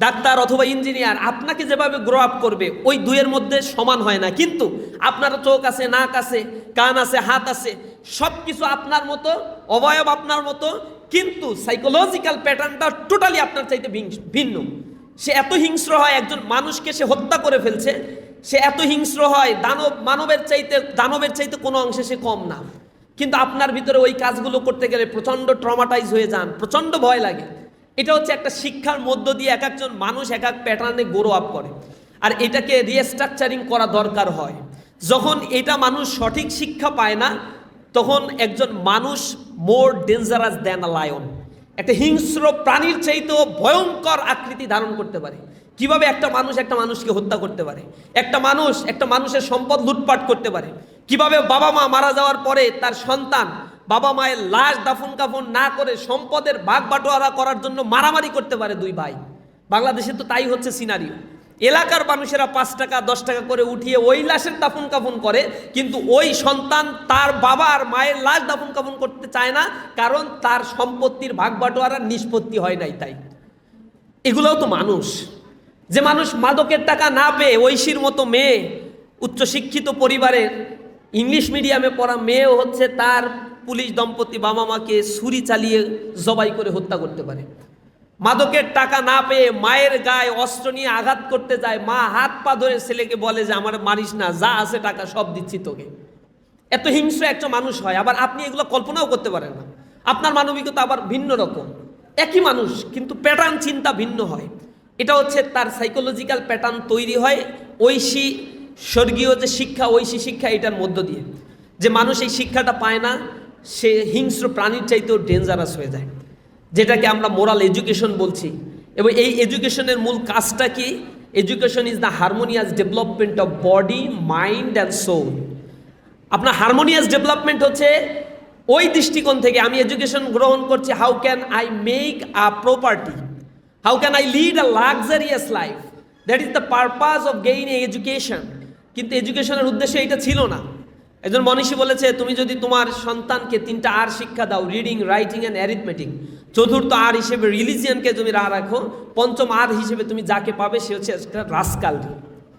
Doctor অথবা engineer আপনাকে যেভাবে গ্রো আপ করবে ওই দুইয়ের মধ্যে সমান হয় না। কিন্তু আপনার চোখ আছে, নাক আছে, কান আছে, হাত আছে, সব কিছু আপনার মতো, অবয়ব আপনার মতো, কিন্তু সাইকোলজিক্যাল প্যাটার্নটা টোটালি আপনার চাইতে ভিন্ন। সে এত হিংস্র হয়, একজন মানুষকে সে হত্যা করে ফেলছে, সে এত হিংস্র হয়, দানবের চাইতে কোনো অংশে সে কম না। কিন্তু আপনার ভিতরে ওই কাজগুলো করতে গেলে প্রচণ্ড ট্রমাটাইজ হয়ে যান, প্রচণ্ড ভয় লাগে। এটা হচ্ছে একটা শিক্ষার মধ্য দিয়ে এক একজন মানুষ এক এক প্যাটার্নে গ্রো আপ করে, আর এটাকে রিস্ট্রাকচারিং করা দরকার হয়। যখন এটা মানুষ সঠিক শিক্ষা পায় না, তখন একজন মানুষ মোর ডেঞ্জারাস দ্যান আ লায়ন, একটা হিংস্র প্রাণীর চাইতেও ভয়ঙ্কর আকৃতি ধারণ করতে পারে। কিভাবে একটা মানুষ একটা মানুষকে হত্যা করতে পারে, একটা মানুষের সম্পদ লুটপাট করতে পারে, কিভাবে বাবা মা মারা যাওয়ার পরে তার সন্তান বাবা মায়ের লাশ দাফন কাফন না করে সম্পদের ভাগ বাটোয়ারা করার জন্য মারামারি করতে পারে দুই ভাই। বাংলাদেশে তো তাই হচ্ছে সিনারিও। এলাকার মানুষেরা 5 টাকা 10 টাকা করে উঠিয়ে ওই লাশের দাফন কাফন করে, কিন্তু ওই সন্তান তার বাবা আর মায়ের লাশ দাফন কাফন করতে চায় না, কারণ তার সম্পত্তির ভাগ বাটোয়ারার নিষ্পত্তি হয় নাই। তাই এগুলোও তো মানুষ। যে মানুষ মাদকের টাকা না পেয়ে ঐশীর মতো মেয়ে, উচ্চশিক্ষিত পরিবারের ইংলিশ মিডিয়ামে পড়া মেয়েও হচ্ছে তার পুলিশ দম্পতি বাবা মাকে ছুরি চালিয়ে জবাই করে হত্যা করতে পারে। মাদকের টাকা না পেয়ে মায়ের গায়ে অস্ত্র নিয়ে আঘাত করতে যায়, মা হাত পা ধরে ছেলেকে বলে যে আমার মারিস না, যা আছে টাকা সব দিচ্ছি তোকে। এত হিংস্র একটা মানুষ হয়। আবার আপনি এগুলো কল্পনাও করতে পারেন না। আপনার মানবিকতা আবার ভিন্ন রকম, একই মানুষ কিন্তু প্যাটার্ন চিন্তা ভিন্ন হয়। এটা হচ্ছে তার সাইকোলজিক্যাল প্যাটার্ন তৈরি হয় ঐশী স্বর্গীয় যে শিক্ষা, ঐশী শিক্ষা, এটার মধ্য দিয়ে। যে মানুষ এই শিক্ষাটা পায় না, সে হিংস্র প্রাণীর চাইতেও ডেঞ্জারাস হয়ে যায়, যেটাকে আমরা মোরাল এডুকেশন বলছি। এবং এই এডুকেশনের মূল কাজটা কি? Education is the harmonious development of body, mind and soul. আপনার হারমোনিয়াস ডেভেলপমেন্ট হচ্ছে ওই দৃষ্টিকোণ থেকে আমি এডুকেশন গ্রহণ করছি, how can I make a property, how can I lead a luxurious life, that is the purpose of gaining education. কিন্তু এডুকেশনের উদ্দেশ্য এটা ছিল না। একজন মনীষী বলেছে, তুমি যদি তোমার সন্তানকে 3টা আর শিক্ষা দাও, রিডিং, রাইটিং অ্যান্ড অ্যারিথমেটিক, চতুর্থ আর হিসেবে রিলিজিয়ানকে তুমি রাখো, পঞ্চম আর হিসেবে তুমি যাকে পাবে সে হচ্ছে একটা রাস্কাল।